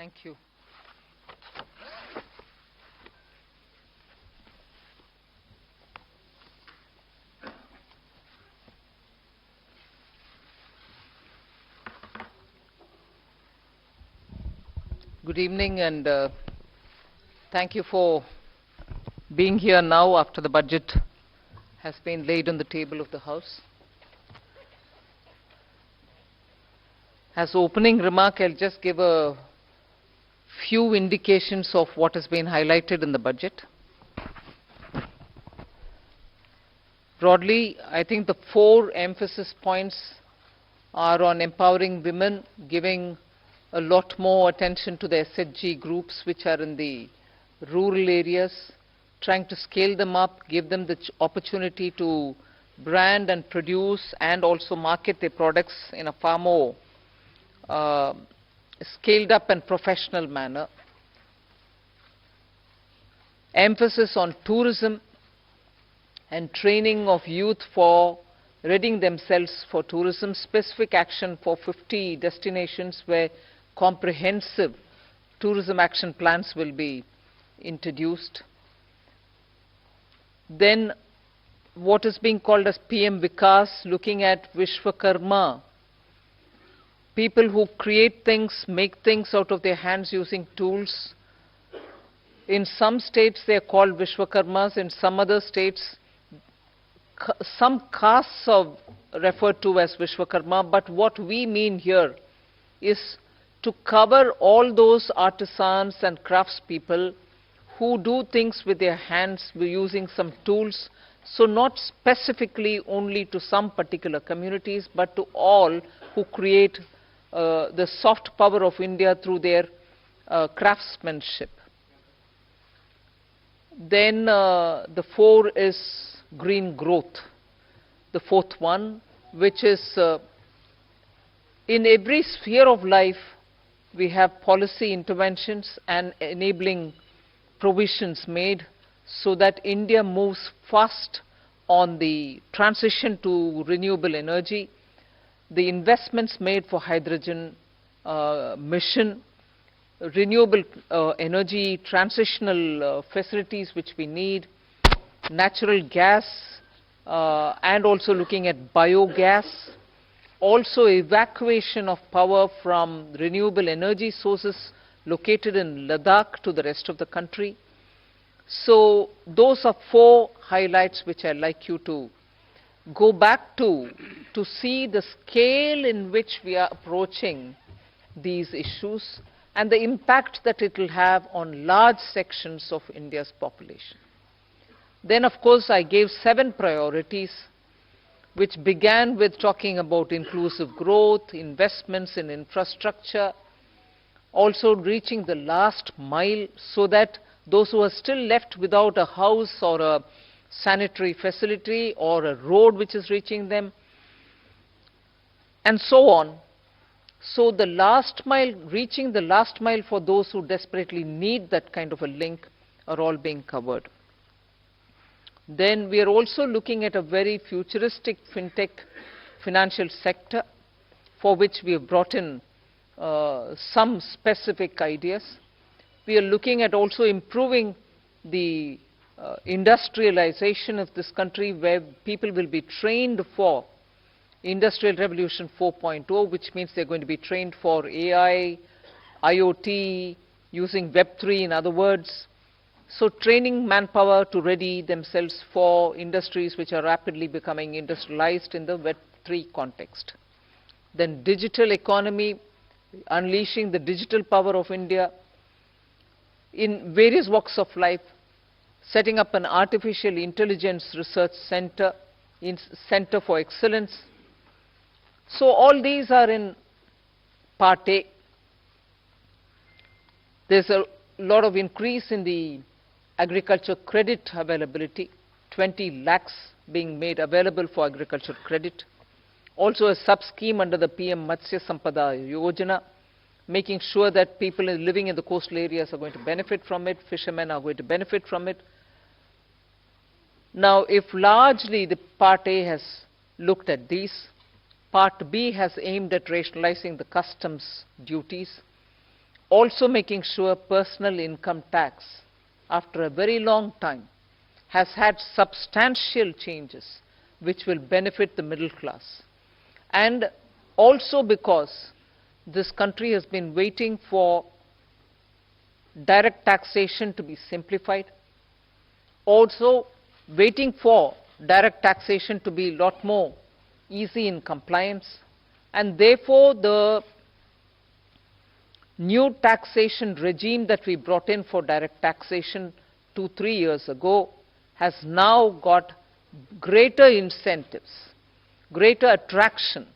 Thank you. Good evening, and thank you for being here now after the budget has been laid on the table of the House. As opening remark, I'll just give a few indications of what has been highlighted in the budget. Broadly, I think the 4 emphasis points are on empowering women, giving a lot more attention to the SHG groups which are in the rural areas, trying to scale them up, give them the opportunity to brand and produce and also market their products in a far more scaled up and professional manner. Emphasis on tourism and training of youth for readying themselves for tourism, specific action for 50 destinations where comprehensive tourism action plans will be introduced. Then what is being called as PM Vikas, looking at Vishwakarma, people who create things, make things out of their hands using tools. In some states they are called Vishwakarmas, in some other states some castes are referred to as Vishwakarma, but what we mean here is to cover all those artisans and craftspeople who do things with their hands using some tools, so not specifically only to some particular communities, but to all who create the soft power of India through their craftsmanship. Then the 4 is green growth, the 4th one, which is in every sphere of life we have policy interventions and enabling provisions made so that India moves fast on the transition to renewable energy, the investments made for hydrogen mission, renewable energy transitional facilities which we need, natural gas, and also looking at biogas, also evacuation of power from renewable energy sources located in Ladakh to the rest of the country. So those are 4 highlights which I'd like you to go back to see the scale in which we are approaching these issues and the impact that it will have on large sections of India's population. Then, of course, I gave 7 priorities, which began with talking about inclusive growth, investments in infrastructure, also reaching the last mile so that those who are still left without a house or a sanitary facility or a road which is reaching them, and so on. So the last mile, reaching the last mile for those who desperately need that kind of a link are all being covered. Then we are also looking at a very futuristic fintech financial sector for which we have brought in some specific ideas. We are looking at also improving the industrialization of this country, where people will be trained for Industrial Revolution 4.0, which means they're going to be trained for AI, IoT, using Web3 in other words. So training manpower to ready themselves for industries which are rapidly becoming industrialized in the Web3 context. Then digital economy, unleashing the digital power of India in various walks of life, setting up an artificial intelligence research center, Center for Excellence. So all these are in Part A. There's a lot of increase in the agriculture credit availability, 20 lakhs being made available for agriculture credit. Also a sub-scheme under the PM Matsya Sampada Yojana, making sure that people living in the coastal areas are going to benefit from it, fishermen are going to benefit from it. Now, if largely the Part A has looked at these, Part B has aimed at rationalizing the customs duties, also making sure personal income tax, after a very long time, has had substantial changes which will benefit the middle class. And also because this country has been waiting for direct taxation to be simplified, also waiting for direct taxation to be a lot more easy in compliance, and therefore the new taxation regime that we brought in for direct taxation 2-3 years ago has now got greater incentives, greater attraction,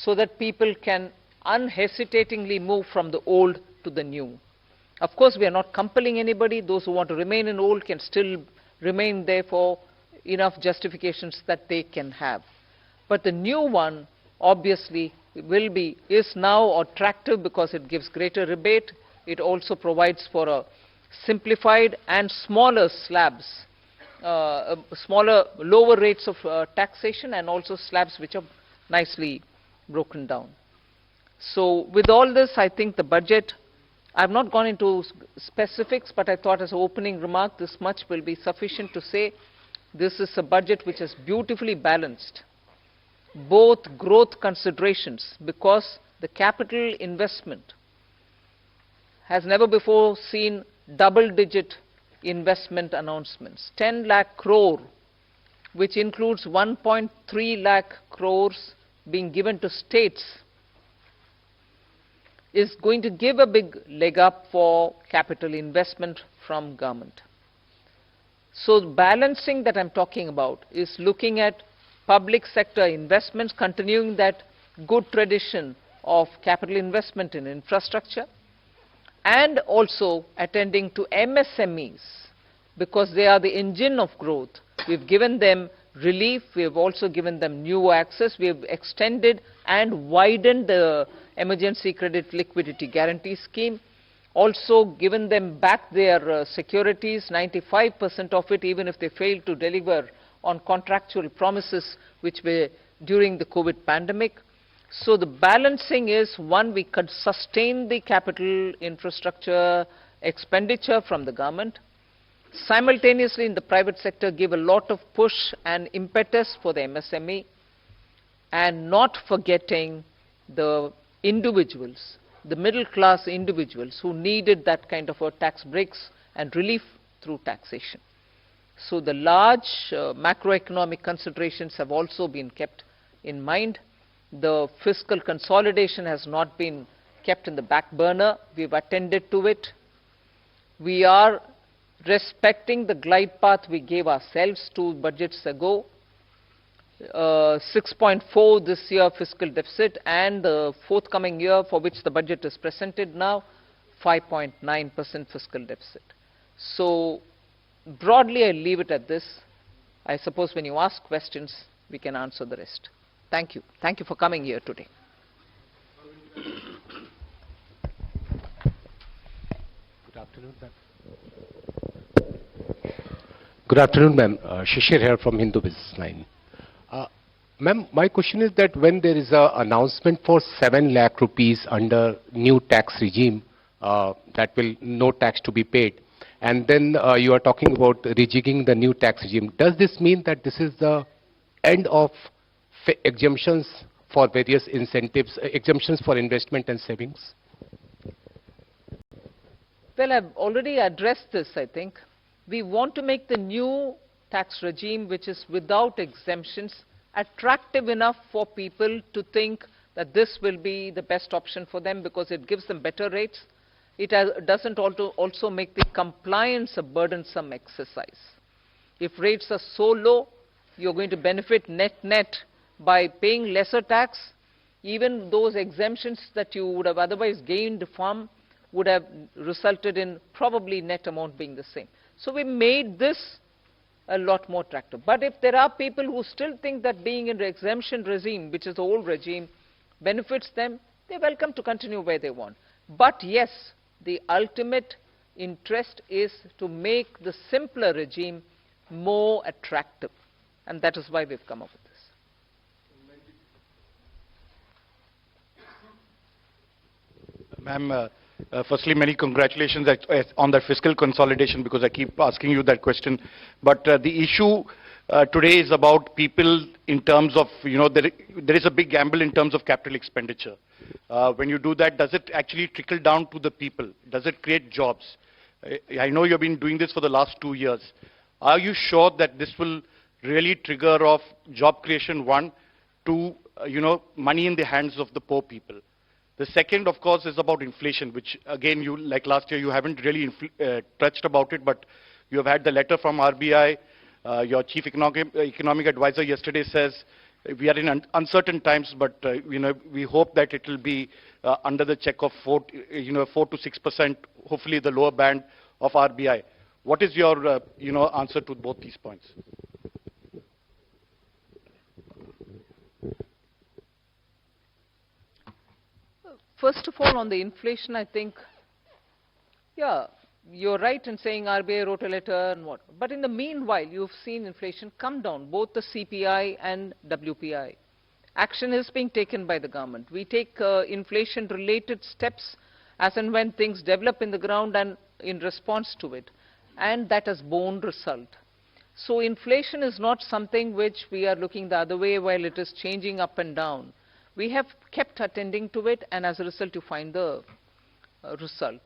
so that people can unhesitatingly move from the old to the new. Of course, we are not compelling anybody. Those who want to remain in old can still remain there for enough justifications that they can have. But the new one, obviously, is now attractive because it gives greater rebate. It also provides for a simplified and smaller slabs, lower rates of taxation, and also slabs which are nicely broken down. So with all this, I think the budget, I have not gone into specifics, but I thought as an opening remark, this much will be sufficient to say this is a budget which is beautifully balanced, both growth considerations, because the capital investment has never before seen double-digit investment announcements. 10 lakh crore, which includes 1.3 lakh crores being given to states, is going to give a big leg up for capital investment from government. So the balancing that I'm talking about is looking at public sector investments, continuing that good tradition of capital investment in infrastructure, and also attending to MSMEs, because they are the engine of growth. We've given them relief, we have also given them new access, we have extended and widened the emergency credit liquidity guarantee scheme, also given them back their securities, 95% of it, even if they fail to deliver on contractual promises which were during the COVID pandemic. So the balancing is, one, we could sustain the capital infrastructure expenditure from the government, simultaneously in the private sector give a lot of push and impetus for the MSME, and not forgetting the individuals, the middle class individuals who needed that kind of a tax breaks and relief through taxation. So the large macroeconomic considerations have also been kept in mind. The fiscal consolidation has not been kept in the back burner. We've attended to it. We are respecting the glide path we gave ourselves 2 budgets ago. 6.4 this year fiscal deficit, and the forthcoming year for which the budget is presented now, 5.9% fiscal deficit. So broadly, I leave it at this. I suppose when you ask questions, we can answer the rest. Thank you. Thank you for coming here today. Good afternoon, ma'am. Good afternoon, ma'am. Shishir here from Hindu Business Line. Ma'am, my question is that when there is an announcement for 7 lakh rupees under new tax regime, that will no tax to be paid, and then you are talking about rejigging the new tax regime, does this mean that this is the end of exemptions for various incentives, exemptions for investment and savings? Well, I've already addressed this, I think. We want to make the new tax regime, which is without exemptions, attractive enough for people to think that this will be the best option for them because it gives them better rates. It doesn't also make the compliance a burdensome exercise. If rates are so low, you're going to benefit net by paying lesser tax. Even those exemptions that you would have otherwise gained from would have resulted in probably net amount being the same. So we made this a lot more attractive. But if there are people who still think that being in the exemption regime, which is the old regime, benefits them, they're welcome to continue where they want. But yes, the ultimate interest is to make the simpler regime more attractive. And that is why we've come up with this. Ma'am, firstly, many congratulations on the fiscal consolidation, because I keep asking you that question. But the issue today is about people in terms of, there is a big gamble in terms of capital expenditure. When you do that, does it actually trickle down to the people? Does it create jobs? I know you've been doing this for the last 2 years. Are you sure that this will really trigger off job creation, one, to, money in the hands of the poor people? The second, of course, is about inflation, which again, you, like last year, you haven't really touched about it, but you have had the letter from RBI. Your chief economic advisor yesterday says we are in uncertain times, but we hope that it will be under the check of 4 to 6%, hopefully the lower band of RBI. What is your answer to both these points? First of all, on the inflation, I think, yeah, you're right in saying RBI wrote a letter and what. But in the meanwhile, you've seen inflation come down, both the CPI and WPI. Action is being taken by the government. We take inflation-related steps as and when things develop in the ground and in response to it. And that has borne result. So inflation is not something which we are looking the other way while it is changing up and down. We have kept attending to it, and as a result, you find the result.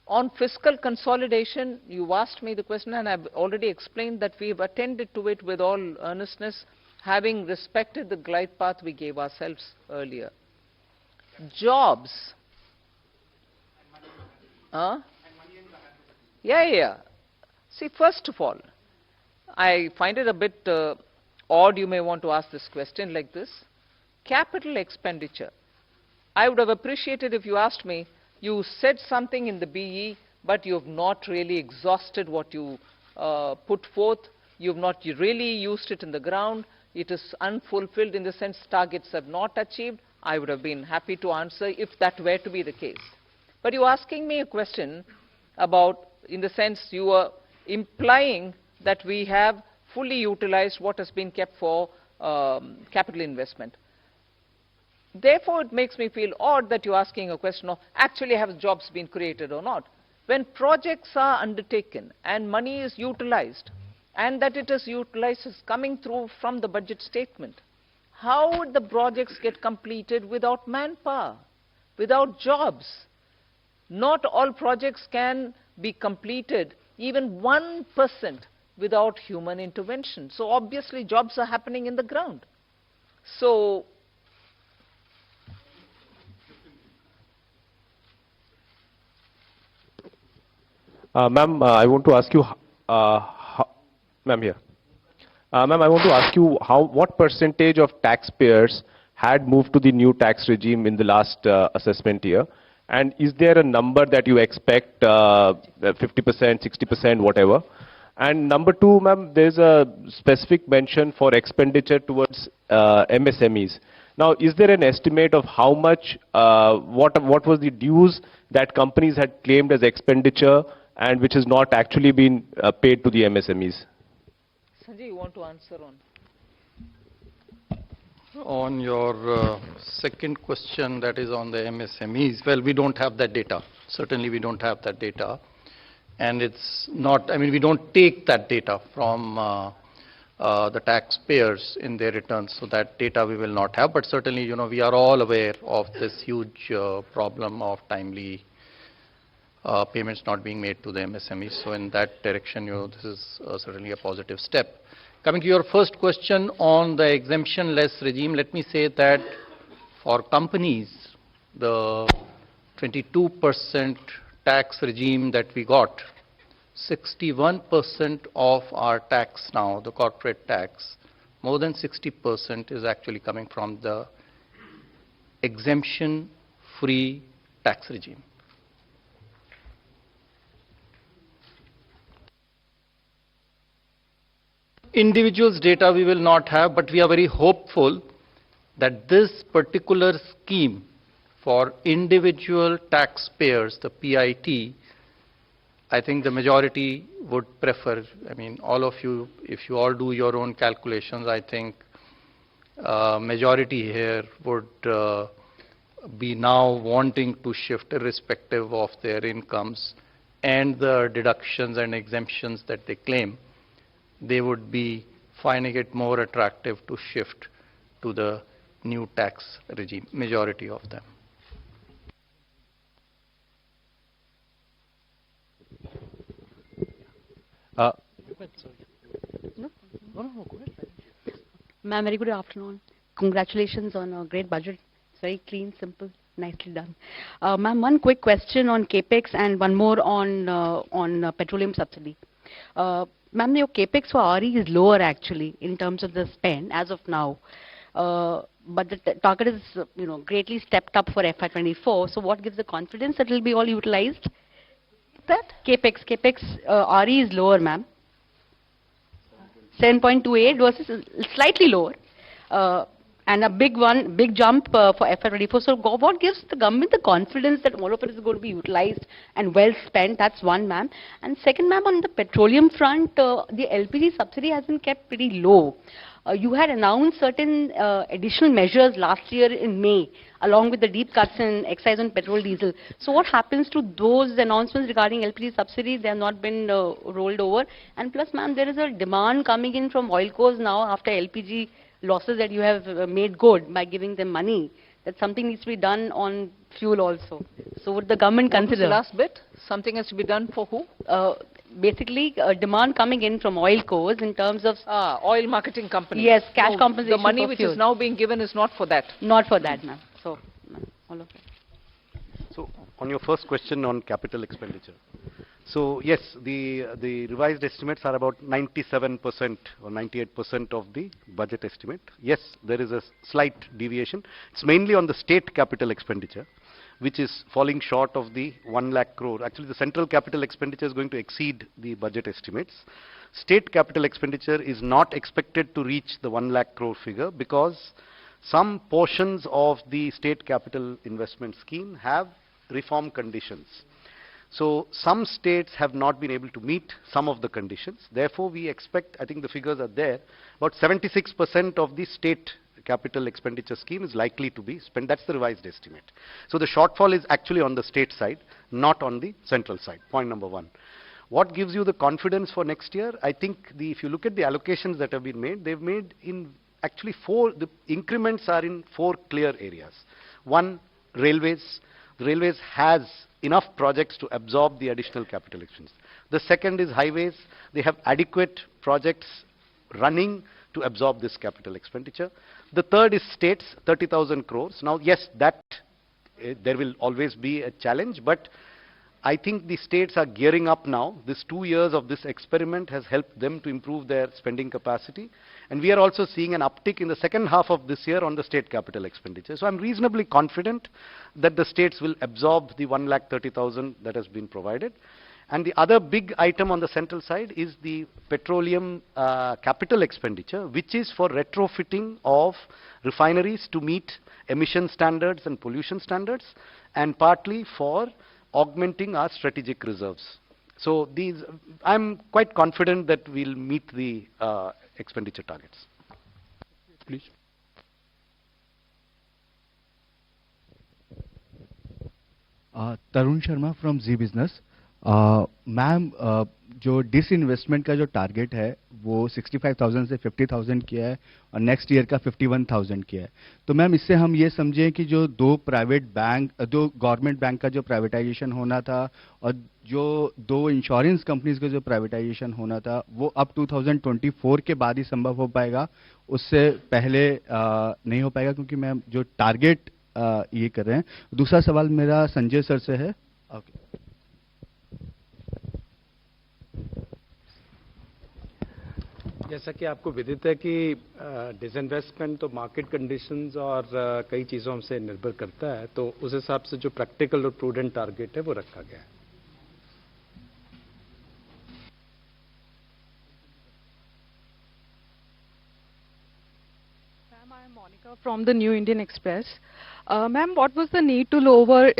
On fiscal consolidation, you asked me the question, and I've already explained that we have attended to it with all earnestness, having respected the glide path we gave ourselves earlier. Jobs. Yeah. See, first of all, I find it a bit odd you may want to ask this question like this. Capital expenditure. I would have appreciated if you asked me, you said something in the BE, but you have not really exhausted what you put forth. You have not really used it in the ground. It is unfulfilled in the sense targets have not achieved. I would have been happy to answer if that were to be the case. But you're asking me a question about, in the sense you are implying that we have fully utilized what has been kept for capital investment. Therefore, it makes me feel odd that you're asking a question of actually have jobs been created or not. When projects are undertaken and money is utilized, and that it is utilized is coming through from the budget statement, how would the projects get completed without manpower, without jobs? Not all projects can be completed, even 1%, without human intervention. So obviously jobs are happening in the ground. So Ma'am, I want to ask you, ma'am here. Ma'am, I want to ask you what percentage of taxpayers had moved to the new tax regime in the last assessment year? And is there a number that you expect, 50%, 60%, whatever? And number two, ma'am, there's a specific mention for expenditure towards MSMEs. Now, is there an estimate of how much, what was the dues that companies had claimed as expenditure and which has not actually been paid to the MSMEs? Sanjay, you want to answer on? On your second question, that is on the MSMEs, well, we don't have that data. Certainly we don't have that data. And it's not, I mean, we don't take that data from the taxpayers in their returns, so that data we will not have. But certainly, you know, we are all aware of this huge problem of timely payments not being made to the MSMEs. So in that direction, you know, this is certainly a positive step. Coming to your first question on the exemption-less regime, let me say that for companies, the 22% tax regime that we got, 61% of our tax now, the corporate tax, more than 60% is actually coming from the exemption-free tax regime. Individuals' data we will not have, but we are very hopeful that this particular scheme for individual taxpayers, the PIT, I think the majority would prefer. I mean, all of you, if you all do your own calculations, I think majority here would be now wanting to shift irrespective of their incomes and the deductions and exemptions that they claim, they would be finding it more attractive to shift to the new tax regime, majority of them. Ma'am, very good afternoon. Congratulations on a great budget. It's very clean, simple, nicely done. Ma'am, one quick question on capex and one more on petroleum subsidy. Ma'am, your capex for RE is lower actually in terms of the spend as of now. But the target is, greatly stepped up for FY24. So what gives the confidence that it will be all utilized? That capex RE is lower, ma'am. 7.28 versus slightly lower, and a big jump for FY24. So what gives the government the confidence that all of it is going to be utilized and well spent? That's one, ma'am. And second, ma'am, on the petroleum front, the LPG subsidy has been kept pretty low. You had announced certain additional measures last year in May, along with the deep cuts in excise on petrol, diesel. So what happens to those announcements regarding LPG subsidy? They have not been rolled over. And plus, ma'am, there is a demand coming in from oil cores now after LPG losses that you have made good by giving them money. That something needs to be done on fuel also. So would the government consider? What was the last bit? Something has to be done for who? Basically, demand coming in from oil cores in terms of... oil marketing companies. Yes, cash compensation. The money for which fuel. is now being given is not for that. Not for that, ma'am. So, all of it. So, on your first question on capital expenditure. So, yes, the revised estimates are about 97% or 98% of the budget estimate. Yes, there is a slight deviation. It's mainly on the state capital expenditure, which is falling short of the 1 lakh crore. Actually, the central capital expenditure is going to exceed the budget estimates. State capital expenditure is not expected to reach the 1 lakh crore figure because some portions of the state capital investment scheme have reform conditions. So some states have not been able to meet some of the conditions. Therefore, we expect, I think the figures are there, about 76% of the state capital expenditure scheme is likely to be spent. That's the revised estimate. So the shortfall is actually on the state side, not on the central side. Point number one. What gives you the confidence for next year? I think if you look at the allocations that have been made, they've made in actually the increments are in 4 clear areas. One, railways. The railways has enough projects to absorb the additional capital expenditure. The second is highways. They have adequate projects running to absorb this capital expenditure. The third is states, 30,000 crores. Now, yes, there will always be a challenge, but I think the states are gearing up now. This 2 years of this experiment has helped them to improve their spending capacity. And we are also seeing an uptick in the second half of this year on the state capital expenditure. So I'm reasonably confident that the states will absorb the 1,30,000 that has been provided. And the other big item on the central side is the petroleum capital expenditure, which is for retrofitting of refineries to meet emission standards and pollution standards, and partly for augmenting our strategic reserves. So I'm quite confident that we'll meet the expenditure targets. Please. Tarun Sharma from Z Business. Ma'am जो disinvestment का जो target है वो 65,000 से 50,000 किया है और next year का 51,000 किया है. तो मैम इससे हम ये समझें कि जो दो गवर्नमेंट बैंक का जो प्राइवेटाइजेशन होना था और जो 2 इंश्योरेंस कंपनीज का जो प्राइवेटाइजेशन होना था वो अब 2024 के बाद ही संभव हो पाएगा, उससे पहले नहीं हो पाएगा, क्योंकि मैम जो टारगेट ये कर रहे हैं. दूसरा सवाल मेरा संजय सर से है. जैसा कि आपको विदित है कि डिसइन्वेस्टमेंट तो मार्केट कंडीशंस और कई चीज़ों से निर्भर करता है, तो उस हिसाब से जो प्रैक्टिकल और प्रूडेंट टारगेट है वो रखा गया है. Ma'am, I am Monica from the New Indian Express. Ma'am, what was the need to lower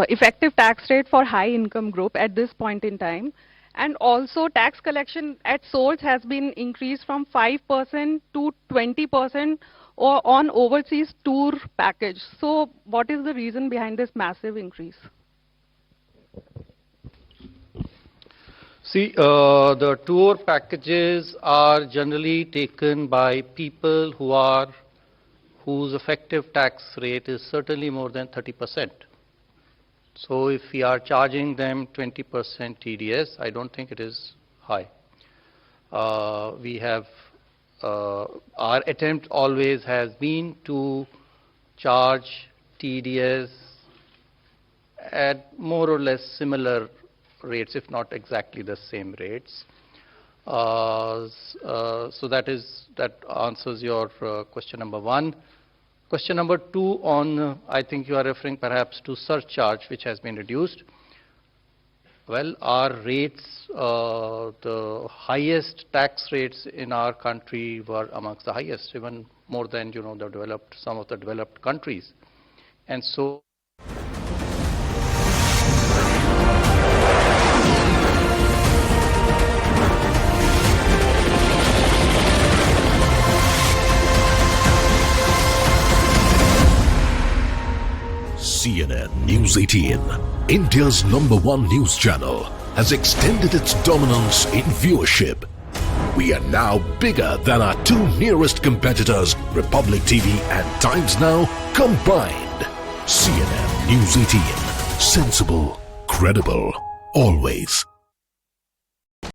effective tax rate for high income group at this point in time? And also tax collection at source has been increased from 5% to 20% or on overseas tour package. So what is the reason behind this massive increase? See, the tour packages are generally taken by people whose effective tax rate is certainly more than 30%. So if we are charging them 20% TDS, I don't think it is high. Our attempt always has been to charge TDS at more or less similar rates, if not exactly the same rates. So that answers your question number one. Question number two on, I think you are referring perhaps to surcharge, which has been reduced. Well, our rates, the highest tax rates in our country were amongst the highest, even more than, some of the developed countries. And so CNN News 18, India's #1 news channel, has extended its dominance in viewership. We are now bigger than our two nearest competitors, Republic TV and Times Now, combined. CNN News 18, sensible, credible, always.